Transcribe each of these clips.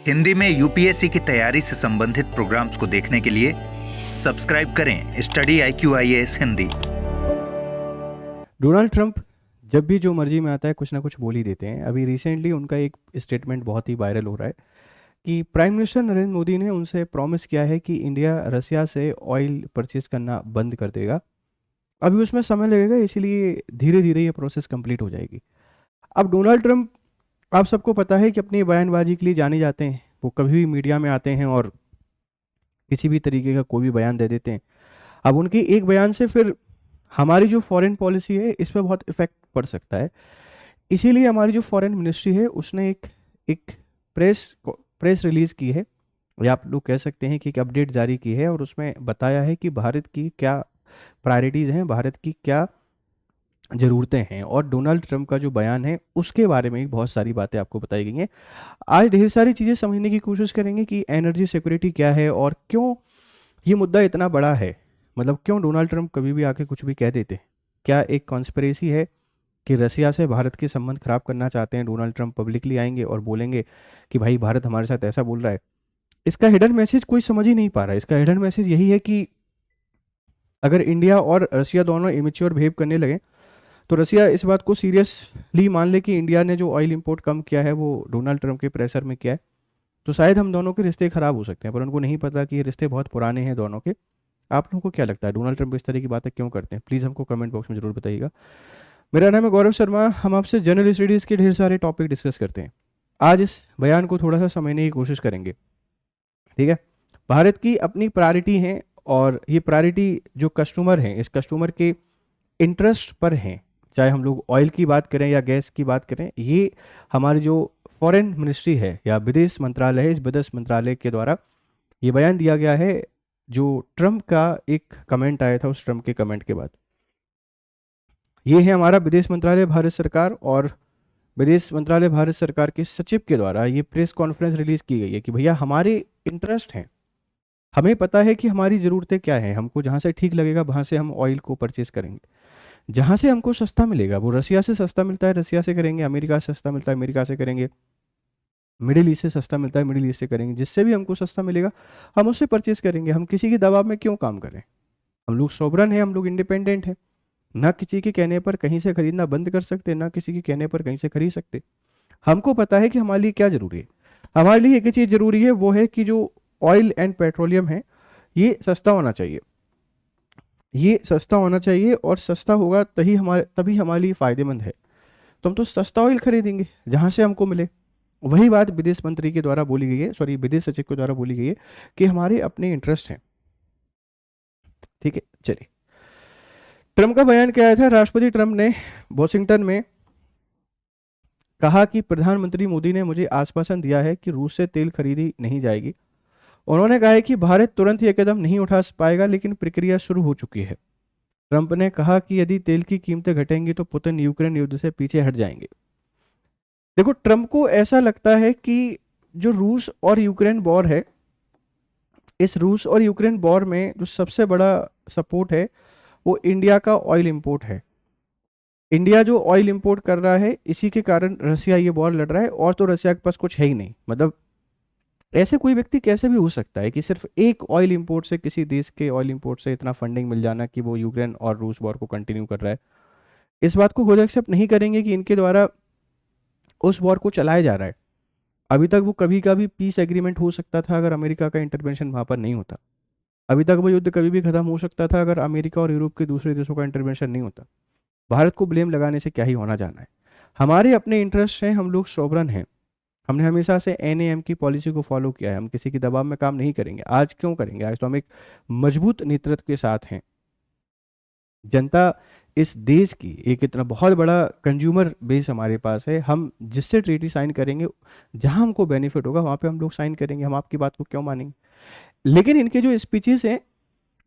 हिंदी में यूपीएससी की तैयारी से संबंधित प्रोग्राम्स को देखने के लिए सब्सक्राइब करें study IQIAS Hindi. Donald Trump जब भी जो मर्जी में आता है कुछ ना कुछ बोल ही देते हैं। अभी रिसेंटली उनका एक स्टेटमेंट बहुत ही वायरल हो रहा है कि प्राइम मिनिस्टर नरेंद्र मोदी ने उनसे प्रॉमिस किया है कि इंडिया रसिया से ऑयल परचेज करना बंद कर देगा। अभी उसमें समय लगेगा, इसीलिए धीरे धीरे ये प्रोसेस कंप्लीट हो जाएगी। अब डोनाल्ड ट्रंप, आप सबको पता है कि अपनी बयानबाजी के लिए जाने जाते हैं। वो कभी भी मीडिया में आते हैं और किसी भी तरीके का कोई भी बयान दे देते हैं। अब उनके एक बयान से फिर हमारी जो फॉरेन पॉलिसी है इस पर बहुत इफेक्ट पड़ सकता है। इसीलिए हमारी जो फॉरेन मिनिस्ट्री है उसने एक प्रेस रिलीज़ की है, या आप लोग कह सकते हैं कि एक अपडेट जारी की है, और उसमें बताया है कि भारत की क्या प्रायोरिटीज़ हैं, भारत की क्या ज़रूरतें हैं, और डोनाल्ड ट्रंप का जो बयान है उसके बारे में भी बहुत सारी बातें आपको बताई गई हैं। आज ढेर सारी चीज़ें समझने की कोशिश करेंगे कि एनर्जी सिक्योरिटी क्या है और क्यों ये मुद्दा इतना बड़ा है। मतलब क्यों डोनाल्ड ट्रंप कभी भी आके कुछ भी कह देते हैं। क्या एक कॉन्स्पिरेसी है कि रसिया से भारत के संबंध खराब करना चाहते हैं? डोनाल्ड ट्रंप पब्लिकली आएंगे और बोलेंगे कि भाई भारत हमारे साथ ऐसा बोल रहा है। इसका हिडन मैसेज कोई समझ ही नहीं पा रहा है। इसका हिडन मैसेज यही है कि अगर इंडिया और रसिया दोनों इमेच्योर बिहेव करने लगे तो रसिया इस बात को सीरियसली मान ले कि इंडिया ने जो ऑयल इंपोर्ट कम किया है वो डोनाल्ड ट्रंप के प्रेशर में किया है, तो शायद हम दोनों के रिश्ते खराब हो सकते हैं। पर उनको नहीं पता कि ये रिश्ते बहुत पुराने हैं दोनों के। आप लोगों को क्या लगता है डोनाल्ड ट्रंप इस तरह की बातें क्यों करते हैं? प्लीज़ हमको कमेंट बॉक्स में जरूर बताइएगा। मेरा नाम है गौरव शर्मा। हम आपसे जनरल स्टडीज़ के ढेर सारे टॉपिक डिस्कस करते हैं। आज इस बयान को थोड़ा सा समझने की कोशिश करेंगे, ठीक है। भारत की अपनी प्रायोरिटी है, और ये प्रायोरिटी जो कस्टमर हैं, इस कस्टमर के इंटरेस्ट पर हैं। चाहे हम लोग ऑयल की बात करें या गैस की बात करें, ये हमारी जो फॉरेन मिनिस्ट्री है या विदेश मंत्रालय है, इस विदेश मंत्रालय के द्वारा ये बयान दिया गया है। जो ट्रंप का एक कमेंट आया था, उस ट्रंप के कमेंट के बाद ये है हमारा विदेश मंत्रालय भारत सरकार, और विदेश मंत्रालय भारत सरकार के सचिव के द्वारा ये प्रेस कॉन्फ्रेंस रिलीज की गई है कि भैया हमारे इंटरेस्ट हैं, हमें पता है कि हमारी ज़रूरतें क्या हैं, हमको जहाँ से ठीक लगेगा वहाँ से हम ऑयल को परचेज करेंगे। जहाँ से हमको सस्ता मिलेगा, वो रसिया से सस्ता मिलता है रसिया से करेंगे, अमेरिका से सस्ता मिलता है अमेरिका से करेंगे, मिडिल ईस्ट से सस्ता मिलता है मिडिल ईस्ट से करेंगे। जिससे भी हमको सस्ता मिलेगा हम उससे परचेज करेंगे। हम किसी के दबाव में क्यों काम करें? हम लोग सोवरन हैं, हम लोग इंडिपेंडेंट हैं। ना किसी के कहने पर कहीं से खरीदना बंद कर सकते, ना किसी के कहने पर कहीं से खरीद सकते। हमको पता है कि हमारे लिए क्या ज़रूरी है। हमारे लिए एक चीज़ ज़रूरी है, वो है कि जो ऑयल एंड पेट्रोलियम है ये सस्ता होना चाहिए। ये सस्ता होना चाहिए, और सस्ता होगा तभी हमारे लिए फ़ायदेमंद है। तो हम तो सस्ता ऑयल खरीदेंगे जहाँ से हमको मिले। वही बात विदेश मंत्री के द्वारा बोली गई है, सॉरी विदेश सचिव के द्वारा बोली गई है कि हमारे अपने इंटरेस्ट हैं, ठीक है। चलिए, ट्रंप का बयान क्या आया था। राष्ट्रपति ट्रंप ने वॉशिंगटन में कहा कि प्रधानमंत्री मोदी ने मुझे आश्वासन दिया है कि रूस से तेल खरीदी नहीं जाएगी। उन्होंने कहा है कि भारत तुरंत ये कदम नहीं उठा पाएगा, लेकिन प्रक्रिया शुरू हो चुकी है। ट्रंप ने कहा कि यदि तेल की कीमतें घटेंगी तो पुतिन यूक्रेन युद्ध से पीछे हट जाएंगे। देखो, ट्रंप को ऐसा लगता है कि जो रूस और यूक्रेन वॉर है, इस रूस और यूक्रेन वॉर में जो सबसे बड़ा सपोर्ट है वो इंडिया का ऑयल इंपोर्ट है। इंडिया जो ऑयल इंपोर्ट कर रहा है, इसी के कारण रसिया ये वॉर लड़ रहा है, और तो रसिया के पास कुछ है ही नहीं। मतलब ऐसे कोई व्यक्ति कैसे भी हो सकता है कि सिर्फ एक ऑयल इंपोर्ट से, किसी देश के ऑयल इंपोर्ट से इतना फंडिंग मिल जाना कि वो यूक्रेन और रूस वॉर को कंटिन्यू कर रहा है। इस बात को खुद एक्सेप्ट नहीं करेंगे कि इनके द्वारा उस वॉर को चलाया जा रहा है। अभी तक वो कभी कभी पीस एग्रीमेंट हो सकता था अगर अमेरिका का इंटरवेंशन वहाँ पर नहीं होता। अभी तक वो युद्ध कभी भी खत्म हो सकता था अगर अमेरिका और यूरोप के दूसरे देशों का इंटरवेंशन नहीं होता। भारत को ब्लेम लगाने से क्या ही होना जाना है। हमारे अपने इंटरेस्ट हैं, हम लोग सोवरन हैं। हमने हमेशा से NAM की पॉलिसी को फॉलो किया है। हम किसी के दबाव में काम नहीं करेंगे। आज क्यों करेंगे? आज तो हम एक मजबूत नेतृत्व के साथ हैं। जनता इस देश की एक इतना बहुत बड़ा कंज्यूमर बेस हमारे पास है। हम जिससे ट्रीटी साइन करेंगे, जहां हमको बेनिफिट होगा वहां पे हम लोग साइन करेंगे। हम आपकी बात को क्यों मानेंगे? लेकिन इनके जो स्पीचेस हैं,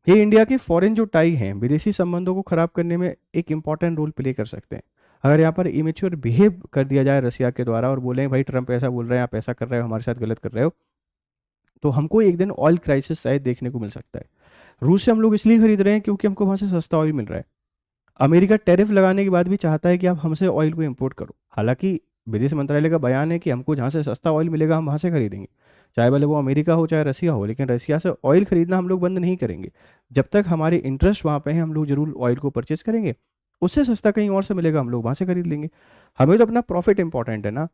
ये इंडिया के फॉरेन जो टाई हैं, विदेशी संबंधों को खराब करने में एक इंपॉर्टेंट रोल प्ले कर सकते हैं। अगर यहाँ पर इमेच्योर बिहेव कर दिया जाए रसिया के द्वारा और बोलें भाई ट्रंप ऐसा बोल रहे हैं, आप ऐसा कर रहे हो, हमारे साथ गलत कर रहे हो, तो हमको एक दिन ऑयल क्राइसिस शायद देखने को मिल सकता है। रूस से हम लोग इसलिए खरीद रहे हैं क्योंकि हमको वहाँ से सस्ता ऑयल मिल रहा है। अमेरिका टैरिफ लगाने के बाद भी चाहता है कि आप हमसे ऑयल को इंपोर्ट करो। हालांकि विदेश मंत्रालय का बयान है कि हमको जहाँ से सस्ता ऑयल मिलेगा हम वहाँ से खरीदेंगे। चाहे भले वो अमेरिका हो चाहे रसिया हो, लेकिन रसिया से ऑयल खरीदना हम लोग बंद नहीं करेंगे। जब तक हमारे इंटरेस्ट वहाँ पे हैं हम लोग जरूर ऑयल को परचेज करेंगे। उससे सस्ता कहीं और से मिलेगा, हम लोग वहाँ से खरीद लेंगे। हमें तो अपना प्रॉफिट इंपॉर्टेंट है ना,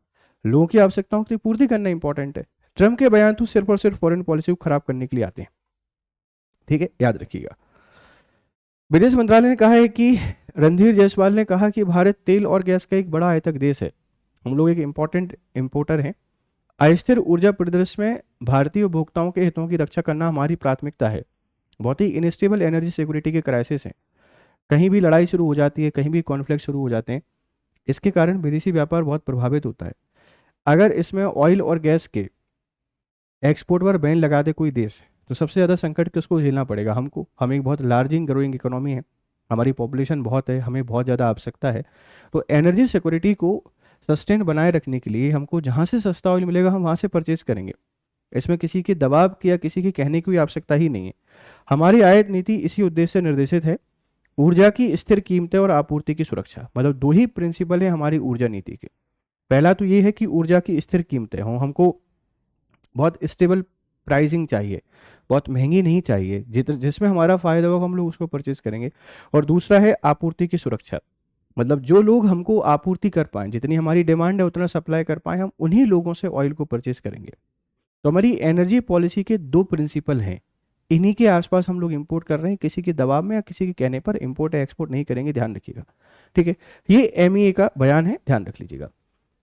लोगों की आवश्यकताओं की पूर्ति करना इंपॉर्टेंट है। ट्रम्प के बयान तो सिर्फ और सिर्फ फॉरेन पॉलिसी को खराब करने के लिए आते हैं, ठीक है, याद रखिएगा। विदेश मंत्रालय ने कहा है कि रणधीर जायसवाल ने कहा कि भारत तेल और गैस का एक बड़ा आयातक देश है, हम लोग एक इम्पोर्टेंट इम्पोर्टर हैं। अस्थिर ऊर्जा परिदृश्य में भारतीय उपभोक्ताओं के हितों की रक्षा करना हमारी प्राथमिकता है। बहुत ही इनस्टेबल एनर्जी सिक्योरिटी के क्राइसिस हैं, कहीं भी लड़ाई शुरू हो जाती है, कहीं भी कॉन्फ्लिक्ट शुरू हो जाते हैं, इसके कारण विदेशी व्यापार बहुत प्रभावित होता है। अगर इसमें ऑयल और गैस के एक्सपोर्ट पर बैन लगा दे कोई देश, तो सबसे ज़्यादा संकट किसको झेलना पड़ेगा? हमको। हम एक बहुत लार्जिंग ग्रोइंग इकोनॉमी है, हमारी पॉपुलेशन बहुत है, हमें बहुत ज़्यादा आवश्यकता है। तो एनर्जी सिक्योरिटी को सस्टेन बनाए रखने के लिए हमको जहाँ से सस्ता ऑयल मिलेगा हम वहाँ से परचेज करेंगे। इसमें किसी के दबाव की या किसी के कहने की कोई आवश्यकता ही नहीं है। हमारी आयात नीति इसी उद्देश्य से निर्देशित है। ऊर्जा की स्थिर कीमतें और आपूर्ति की सुरक्षा, मतलब दो ही प्रिंसिपल है हमारी ऊर्जा नीति के। पहला तो ये है कि ऊर्जा की स्थिर कीमतें हों, हमको बहुत स्टेबल प्राइसिंग चाहिए, बहुत महंगी नहीं चाहिए, जिसमें हमारा फायदा होगा हम लोग उसको परचेज करेंगे। और दूसरा है आपूर्ति की सुरक्षा, मतलब जो लोग हमको आपूर्ति कर पाएं, जितनी हमारी डिमांड है उतना सप्लाई कर पाएं, हम उन्हीं लोगों से ऑयल को परचेज करेंगे। तो हमारी एनर्जी पॉलिसी के दो प्रिंसिपल हैं, इन्हीं के आसपास हम लोग इंपोर्ट कर रहे हैं। किसी के दबाव में या किसी के कहने पर इंपोर्ट या एक्सपोर्ट नहीं करेंगे, ध्यान रखिएगा, ठीक है। ये एमईए का बयान है, ध्यान रख लीजिएगा।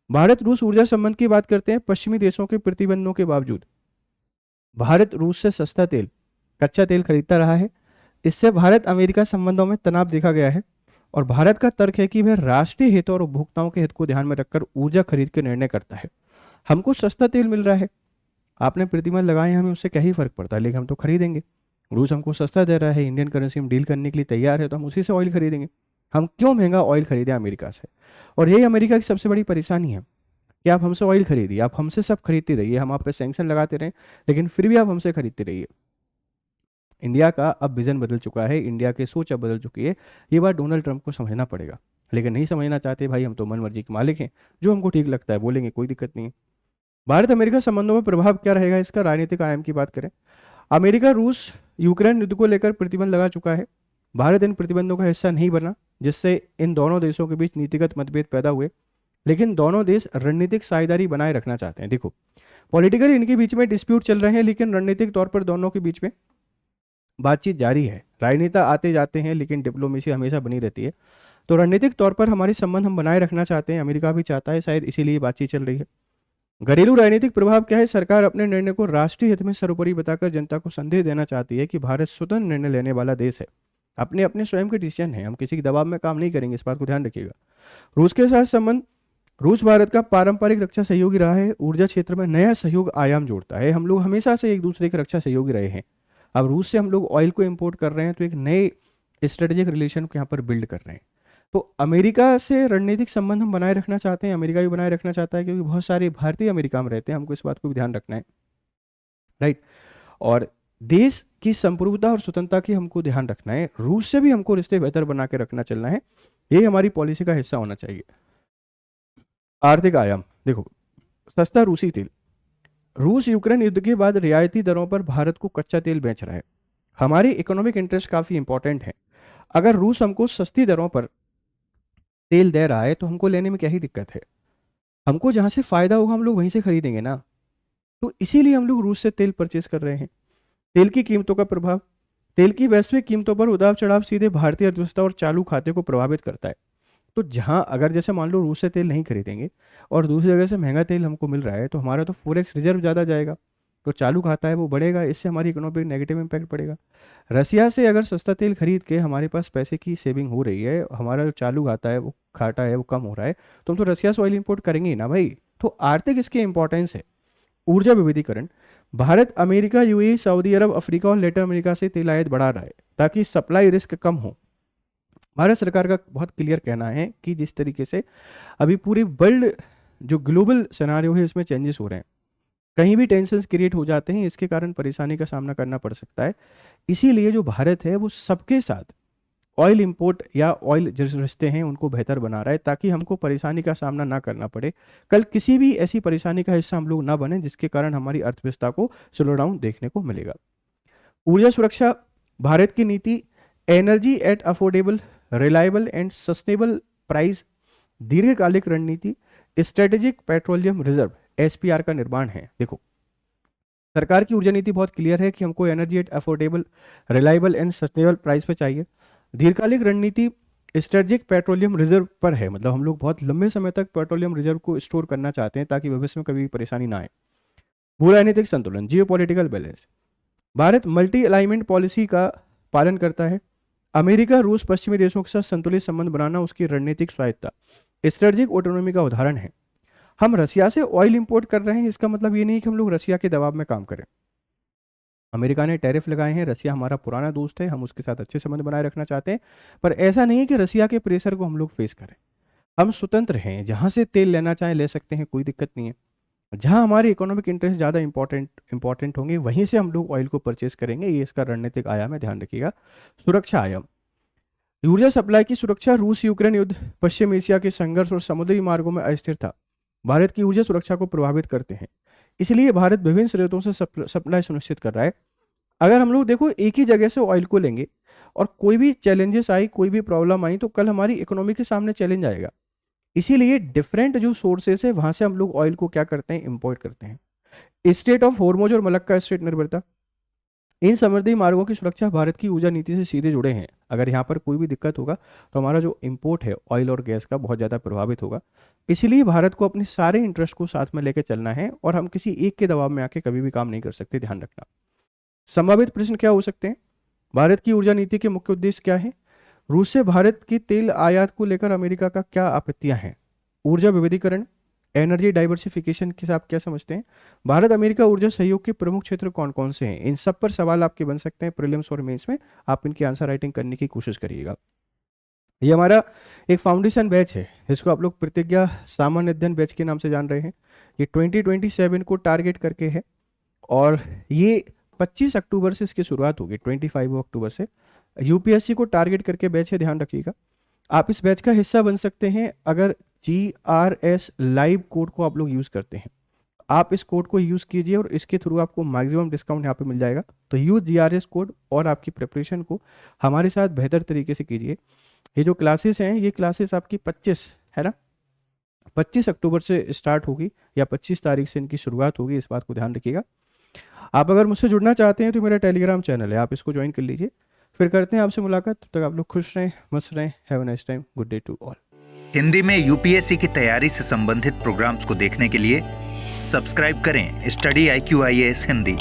भारत रूस ऊर्जा संबंध की बात करते हैं। पश्चिमी देशों के प्रतिबंधों के बावजूद भारत रूस से सस्ता तेल, कच्चा तेल खरीदता रहा है। इससे भारत अमेरिका संबंधों में तनाव देखा गया है और भारत का तर्क है कि वह राष्ट्रीय हित और उपभोक्ताओं के हित को ध्यान में रखकर ऊर्जा खरीद के निर्णय करता है। हमको सस्ता तेल मिल रहा है, आपने प्रतिबंध लगाए, हमें उससे क्या ही फर्क पड़ता है, लेकिन हम तो खरीदेंगे। रूस हमको सस्ता दे रहा है, इंडियन करेंसी में डील करने के लिए तैयार है, तो हम उसी से ऑयल खरीदेंगे। हम क्यों महंगा ऑयल खरीदें अमेरिका से? और यही अमेरिका की सबसे बड़ी परेशानी है कि आप हमसे ऑयल खरीदिए, आप हमसे सब खरीदते रहिए, हम आप पे सैंक्शन लगाते रहें, लेकिन फिर भी आप हमसे खरीदते रहिए। इंडिया का अब विजन बदल चुका है, इंडिया की सोच अब बदल चुकी है। ये बात डोनाल्ड ट्रंप को समझना पड़ेगा, लेकिन नहीं समझना चाहते। भाई हम तो मन मर्जी के मालिक हैं, जो हमको ठीक लगता है बोलेंगे, कोई दिक्कत नहीं है। भारत अमेरिका संबंधों में प्रभाव क्या रहेगा इसका? राजनीतिक आयाम की बात करें, अमेरिका रूस यूक्रेन युद्ध को लेकर प्रतिबंध लगा चुका है। भारत इन प्रतिबंधों का हिस्सा नहीं बना, जिससे इन दोनों देशों के बीच नीतिगत मतभेद पैदा हुए। लेकिन दोनों देश रणनीतिक साझेदारी बनाए रखना चाहते हैं। देखो, पॉलिटिकली इनके बीच में डिस्प्यूट चल रहे हैं, लेकिन रणनीतिक तौर पर दोनों के बीच में बातचीत जारी है। राजनेता आते जाते हैं, लेकिन डिप्लोमेसी हमेशा बनी रहती है। तो रणनीतिक तौर पर हमारे संबंध हम बनाए रखना चाहते हैं, अमेरिका भी चाहता है, शायद इसीलिए बातचीत चल रही है। घरेलू राजनीतिक प्रभाव क्या है? सरकार अपने निर्णय को राष्ट्रीय हित में सर्वोपरि बताकर जनता को संदेश देना चाहती है कि भारत स्वतंत्र निर्णय लेने वाला देश है, अपने अपने स्वयं के डिसीजन है, हम किसी के दबाव में काम नहीं करेंगे, इस बात को ध्यान रखिएगा। रूस के साथ संबंध, रूस भारत का पारंपरिक रक्षा सहयोगी रहा है, ऊर्जा क्षेत्र में नया सहयोग आयाम जोड़ता है। हम लोग हमेशा से एक दूसरे के रक्षा सहयोगी रहे हैं। अब रूस से हम लोग ऑयल को इंपोर्ट कर रहे हैं, तो एक नए स्ट्रेटेजिक रिलेशन को यहाँ पर बिल्ड कर रहे हैं। तो अमेरिका से रणनीतिक संबंध हम बनाए रखना चाहते हैं, अमेरिका भी बनाए रखना चाहता है, क्योंकि बहुत सारे भारतीय अमेरिका में रहते हैं, हमको इस बात को भी ध्यान रखना है, राइट। और देश की संप्रभुता और स्वतंत्रता की हमको ध्यान रखना है। रूस से भी हमको रिश्ते बेहतर बना के रखना चलना है, ये हमारी पॉलिसी का हिस्सा होना चाहिए। आर्थिक आयाम देखो, सस्ता रूसी तेल, रूस यूक्रेन युद्ध के बाद रियायती दरों पर भारत को कच्चा तेल बेच रहा है। हमारी इकोनॉमिक इंटरेस्ट काफी इंपॉर्टेंट है। अगर रूस हमको सस्ती दरों पर तेल दे रहा है तो हमको लेने में क्या ही दिक्कत है? हमको जहां से फायदा होगा हम लोग वहीं से खरीदेंगे ना। तो इसीलिए हम लोग रूस से तेल परचेज कर रहे हैं। तेल की कीमतों का प्रभाव, तेल की वैश्विक कीमतों पर उतार चढ़ाव सीधे भारतीय अर्थव्यवस्था और चालू खाते को प्रभावित करता है। तो जहां अगर जैसे मान लो रूस से तेल नहीं खरीदेंगे और दूसरी जगह से महंगा तेल हमको मिल रहा है, तो हमारा तो फॉरेक्स रिजर्व ज़्यादा जाएगा, तो चालू खाता है वो बढ़ेगा, इससे हमारी इकोनॉमी पे नेगेटिव इम्पैक्ट पड़ेगा। रसिया से अगर सस्ता तेल खरीद के हमारे पास पैसे की सेविंग हो रही है, हमारा जो चालू खाता है वो घाटा है वो कम हो रहा है, तो हम तो रसिया से ऑयल इंपोर्ट करेंगे ही ना भाई। तो आर्थिक इसकी इंपॉर्टेंस है। ऊर्जा विविधीकरण, भारत अमेरिका, यूएई, सऊदी अरब, अफ्रीका और लेटिन अमेरिका से तेल आयात बढ़ा रहा है ताकि सप्लाई रिस्क कम हो। भारत सरकार का बहुत क्लियर कहना है कि जिस तरीके से अभी पूरी वर्ल्ड जो ग्लोबल सिनेरियो है इसमें चेंजेस हो रहे हैं, कहीं भी टेंशन क्रिएट हो जाते हैं, इसके कारण परेशानी का सामना करना पड़ सकता है। इसीलिए जो भारत है वो सबके साथ ऑयल इंपोर्ट या ऑयल जो रिश्ते हैं उनको बेहतर बना रहा है, ताकि हमको परेशानी का सामना ना करना पड़े, कल किसी भी ऐसी परेशानी का हिस्सा हम लोग ना बने जिसके कारण हमारी अर्थव्यवस्था को स्लो डाउन देखने को मिलेगा। ऊर्जा सुरक्षा भारत की नीति, energy at affordable, reliable and sustainable price, दीर्घकालिक रणनीति, स्ट्रेटेजिक पेट्रोलियम रिजर्व एसपीआर का निर्माण है। देखो, सरकार की ऊर्जा नीति बहुत क्लियर है कि हमको energy at affordable, reliable and sustainable price पे चाहिए। दीर्घकालिक रणनीति स्ट्रेटेजिक पेट्रोलियम रिजर्व पर है, मतलब हम लोग बहुत लंबे समय तक पेट्रोलियम रिजर्व को स्टोर करना चाहते हैं ताकि भविष्य में कभी परेशानी ना आए। भूराजनीतिक संतुलन, geopolitical balance, Bharat multi alignment policy का पालन करता है। अमेरिका, रूस, पश्चिमी देशों के साथ संतुलित संबंध बनाना उसकी रणनीतिक स्वायत्ता, स्ट्रेटेजिक ऑटोनॉमी का उदाहरण है। हम रसिया से ऑयल इंपोर्ट कर रहे हैं, इसका मतलब ये नहीं कि हम लोग रसिया के दबाव में काम करें। अमेरिका ने टैरिफ लगाए हैं, रसिया हमारा पुराना दोस्त है, हम उसके साथ अच्छे संबंध बनाए रखना चाहते हैं, पर ऐसा नहीं है कि रसिया के प्रेशर को हम लोग फेस करें। हम स्वतंत्र हैं, जहां से तेल लेना चाहें ले सकते हैं, कोई दिक्कत नहीं है। जहां हमारे इकोनॉमिक इंटरेस्ट ज़्यादा इंपॉर्टेंट होंगे वहीं से हम लोग ऑयल को परचेस करेंगे, ये इसका रणनीतिक आयाम है, ध्यान रखिएगा। सुरक्षा आयाम, ऊर्जा सप्लाई की सुरक्षा, रूस यूक्रेन युद्ध, पश्चिम एशिया के संघर्ष और समुद्री मार्गों में अस्थिरता भारत की ऊर्जा सुरक्षा को प्रभावित करते हैं। इसलिए भारत विभिन्न स्रोतों से सप्लाई सुनिश्चित कर रहा है। अगर हम लोग देखो एक ही जगह से ऑयल को लेंगे और कोई भी चैलेंजेस आई, कोई भी प्रॉब्लम आई, तो कल हमारी इकोनॉमी के सामने चैलेंज आएगा। इसीलिए डिफरेंट जो सोर्सेस है वहां से हम लोग ऑयल को क्या करते हैं, इंपोर्ट करते हैं। स्टेट ऑफ हॉर्मुज और मलक्का स्ट्रेट निर्भरता, इन समुद्री मार्गों की सुरक्षा भारत की ऊर्जा नीति से सीधे जुड़े हैं। अगर यहाँ पर कोई भी दिक्कत होगा तो हमारा जो इंपोर्ट है ऑयल और गैस का बहुत ज़्यादा प्रभावित होगा। इसीलिए भारत को अपने सारे इंटरेस्ट को साथ में लेकर चलना है और हम किसी एक के दबाव में आके कभी भी काम नहीं कर सकते, ध्यान रखना। संभावित प्रश्न क्या हो सकते हैं, भारत की ऊर्जा नीति के मुख्य उद्देश्य क्या है, रूस से भारत की तेल आयात को लेकर अमेरिका का क्या आपत्तियां हैं, ऊर्जा विविधीकरण, एनर्जी डाइवर्सिफिकेशन के आप क्या समझते हैं, भारत अमेरिका ऊर्जा सहयोग के प्रमुख क्षेत्र कौन कौन से हैं। इन सब पर सवाल आपके बन सकते हैं प्रीलिम्स और मेंस में, आप इनकी आंसर राइटिंग करने की कोशिश करिएगा। ये हमारा एक फाउंडेशन बैच है जिसको आप लोग प्रतिज्ञा सामान्य अध्ययन बैच के नाम से जान रहे हैं। ये 2027 को टारगेट करके है और ये 25 अक्टूबर से इसकी शुरुआत होगी, 25 अक्टूबर से यूपीएससी को टारगेट करके बैच है, ध्यान रखिएगा। आप इस बैच का हिस्सा बन सकते हैं अगर GRS लाइव कोड को आप लोग यूज़ करते हैं। आप इस कोड को यूज़ कीजिए और इसके थ्रू आपको मैक्सिमम डिस्काउंट यहाँ पे मिल जाएगा। तो यूज GRS कोड और आपकी प्रिपरेशन को हमारे साथ बेहतर तरीके से कीजिए। ये जो क्लासेस हैं ये क्लासेस आपकी 25 है ना, 25 अक्टूबर से स्टार्ट होगी या 25 तारीख से इनकी शुरुआत होगी, इस बात को ध्यान रखिएगा। आप अगर मुझसे जुड़ना चाहते हैं तो मेरा टेलीग्राम चैनल है, आप इसको ज्वाइन कर लीजिए। फिर करते हैं आपसे मुलाकात, तब तक आप लोग खुश रहें, मस्त रहें। Have a nice time, good day to all. Hindi में यूपीएससी की तैयारी से संबंधित प्रोग्राम्स को देखने के लिए सब्सक्राइब करें स्टडी IQ IAS हिंदी।